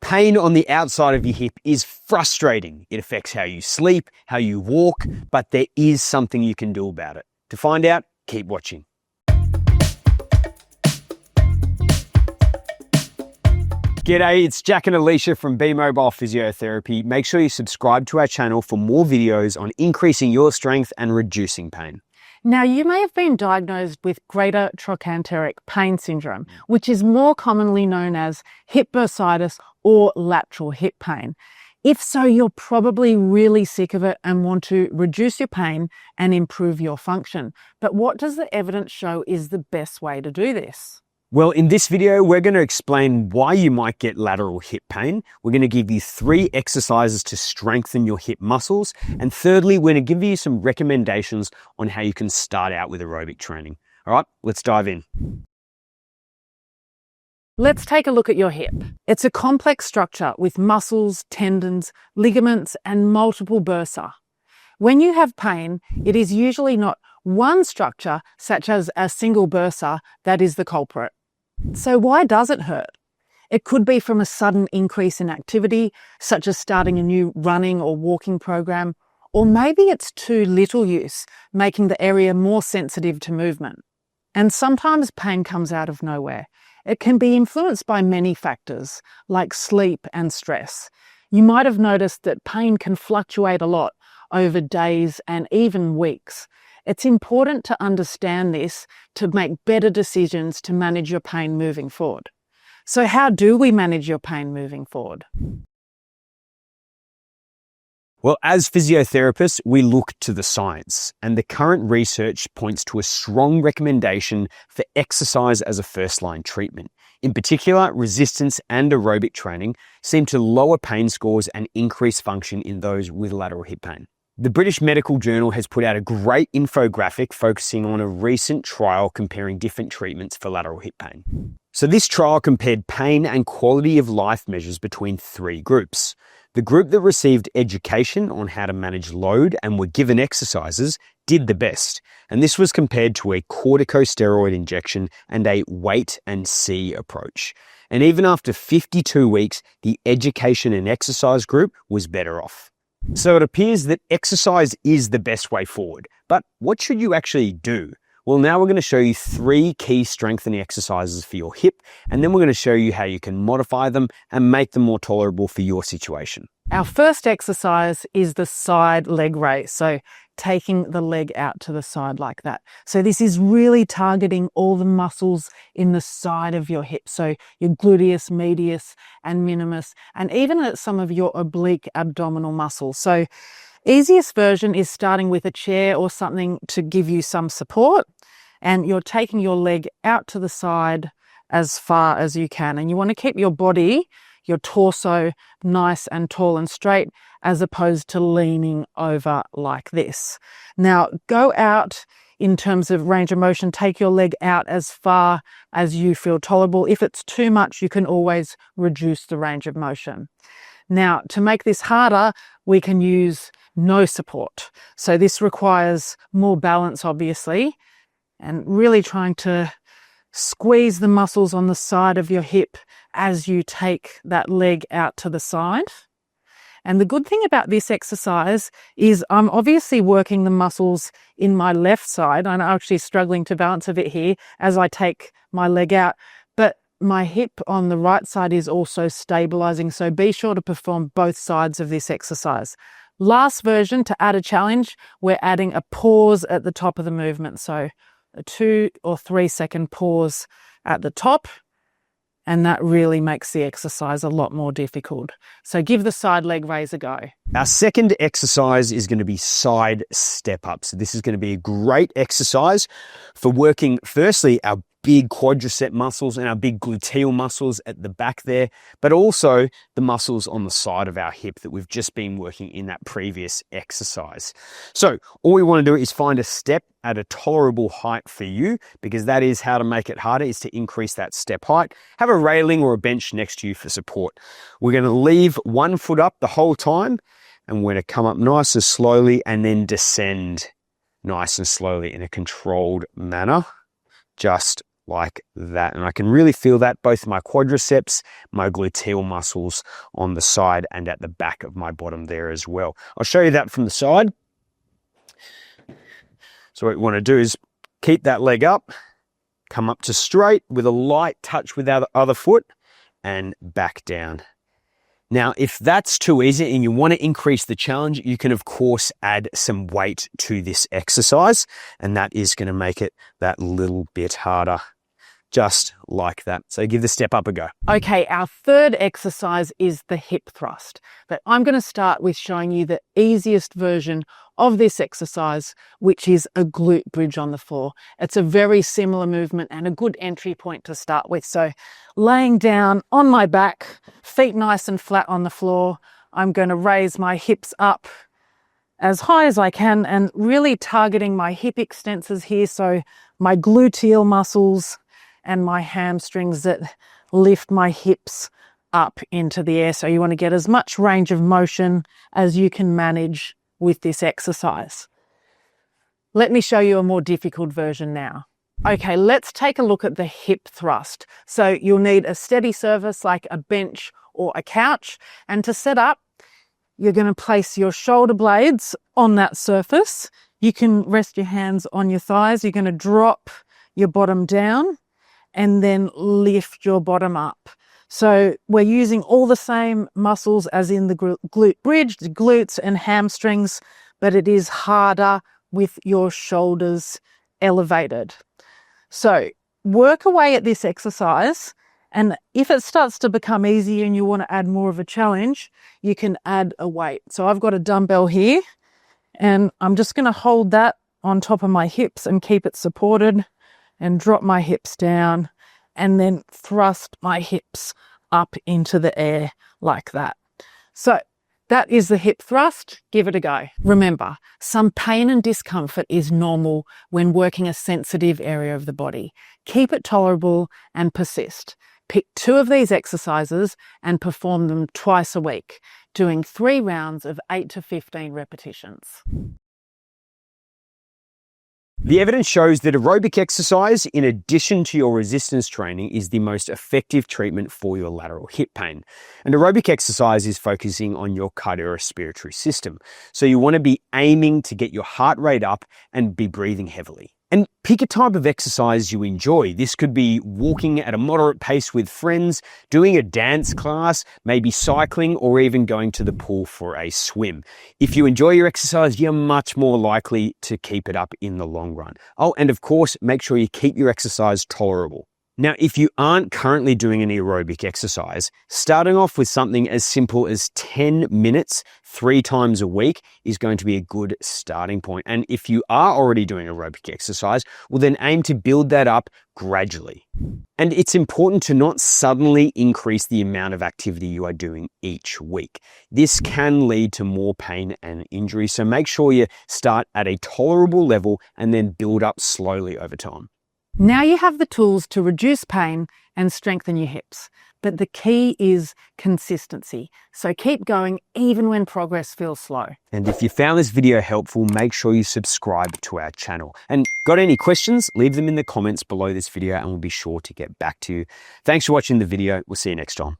Pain on the outside of your hip is frustrating. It affects how you sleep, how you walk, but there is something you can do about it. To find out, keep watching. G'day, it's Jack and Alicia from Be Mobile Physiotherapy. Make sure you subscribe to our channel for more videos on increasing your strength and reducing pain. Now, you may have been diagnosed with Greater Trochanteric Pain Syndrome, which is more commonly known as hip bursitis or lateral hip pain. If so, you're probably really sick of it and want to reduce your pain and improve your function. But what does the evidence show is the best way to do this? Well, in this video, we're going to explain why you might get lateral hip pain. We're going to give you 3 exercises to strengthen your hip muscles. And thirdly, we're going to give you some recommendations on how you can start out with aerobic training. All right, let's dive in. Let's take a look at your hip. It's a complex structure with muscles, tendons, ligaments, and multiple bursa. When you have pain, it is usually not one structure, such as a single bursa, that is the culprit. So why does it hurt? It could be from a sudden increase in activity, such as starting a new running or walking program, or maybe it's too little use, making the area more sensitive to movement. And sometimes pain comes out of nowhere. It can be influenced by many factors, like sleep and stress. You might have noticed that pain can fluctuate a lot over days and even weeks. It's important to understand this to make better decisions to manage your pain moving forward. So how do we manage your pain moving forward? Well, as physiotherapists, we look to the science, and the current research points to a strong recommendation for exercise as a first-line treatment. In particular, resistance and aerobic training seem to lower pain scores and increase function in those with lateral hip pain. The British Medical Journal has put out a great infographic focusing on a recent trial comparing different treatments for lateral hip pain. So this trial compared pain and quality of life measures between 3 groups. The group that received education on how to manage load and were given exercises did the best. And this was compared to a corticosteroid injection and a wait and see approach. And even after 52 weeks, the education and exercise group was better off. So it appears that exercise is the best way forward. But what should you actually do? Well, now we're going to show you 3 key strengthening exercises for your hip, and then we're going to show you how you can modify them and make them more tolerable for your situation. Our first exercise is the side leg raise. So taking the leg out to the side like that. So this is really targeting all the muscles in the side of your hip. So your gluteus medius and minimus, and even at some of your oblique abdominal muscles. So easiest version is starting with a chair or something to give you some support. And you're taking your leg out to the side as far as you can. And you want to keep your body, your torso, nice and tall and straight, as opposed to leaning over like this. Now, go out in terms of range of motion. Take your leg out as far as you feel tolerable. If it's too much, you can always reduce the range of motion. Now, to make this harder, we can use no support. So this requires more balance, obviously, and really trying to squeeze the muscles on the side of your hip as you take that leg out to the side. And the good thing about this exercise is I'm obviously working the muscles in my left side. I'm actually struggling to balance a bit here as I take my leg out, but my hip on the right side is also stabilizing. So be sure to perform both sides of this exercise. Last version, to add a challenge, we're adding a pause at the top of the movement. So a 2 or 3 second pause at the top, and that really makes the exercise a lot more difficult. So give the side leg raise a go. Our second exercise is going to be side step up. So this is going to be a great exercise for working, firstly, our big quadricep muscles and our big gluteal muscles at the back there, but also the muscles on the side of our hip that we've just been working in that previous exercise. So all we want to do is find a step at a tolerable height for you, because that is how to make it harder, is to increase that step height. Have a railing or a bench next to you for support. We're going to leave one foot up the whole time, and we're going to come up nice and slowly and then descend nice and slowly in a controlled manner, just like that. And I can really feel that both my quadriceps, my gluteal muscles on the side and at the back of my bottom there as well. I'll show you that from the side. So what you want to do is keep that leg up, come up to straight with a light touch with our other foot and back down. Now, if that's too easy and you want to increase the challenge, you can of course add some weight to this exercise, and that is going to make it that little bit harder, just like that. So give the step up a go. Okay, our third exercise is the hip thrust, but I'm going to start with showing you the easiest version of this exercise, which is a glute bridge on the floor. It's a very similar movement and a good entry point to start with. So laying down on my back, feet nice and flat on the floor, I'm going to raise my hips up as high as I can and really targeting my hip extensors here. So my gluteal muscles and my hamstrings that lift my hips up into the air. So you want to get as much range of motion as you can manage with this exercise. Let me show you a more difficult version now. Okay, let's take a look at the hip thrust. So you'll need a steady surface like a bench or a couch. And to set up, you're going to place your shoulder blades on that surface. You can rest your hands on your thighs. You're going to drop your bottom down and then lift your bottom up. So we're using all the same muscles as in the glute bridge, the glutes and hamstrings, but it is harder with your shoulders elevated. So work away at this exercise, and if it starts to become easy and you want to add more of a challenge, you can add a weight. So I've got a dumbbell here, and I'm just going to hold that on top of my hips and keep it supported and drop my hips down and then thrust my hips up into the air like that. So that is the hip thrust. Give it a go. Remember, some pain and discomfort is normal when working a sensitive area of the body. Keep it tolerable and persist. Pick 2 of these exercises and perform them twice a week, doing 3 rounds of 8 to 15 repetitions. The evidence shows that aerobic exercise, in addition to your resistance training, is the most effective treatment for your lateral hip pain. And aerobic exercise is focusing on your cardiorespiratory system. So you want to be aiming to get your heart rate up and be breathing heavily. And pick a type of exercise you enjoy. This could be walking at a moderate pace with friends, doing a dance class, maybe cycling, or even going to the pool for a swim. If you enjoy your exercise, you're much more likely to keep it up in the long run. Oh, and of course, make sure you keep your exercise tolerable. Now, if you aren't currently doing an aerobic exercise, starting off with something as simple as 10 minutes 3 times a week is going to be a good starting point. And if you are already doing aerobic exercise, well, then aim to build that up gradually. And it's important to not suddenly increase the amount of activity you are doing each week. This can lead to more pain and injury. So make sure you start at a tolerable level and then build up slowly over time. Now you have the tools to reduce pain and strengthen your hips, but the key is consistency. So keep going even when progress feels slow. And if you found this video helpful, make sure you subscribe to our channel. And got any questions? Leave them in the comments below this video and we'll be sure to get back to you. Thanks for watching the video. We'll see you next time.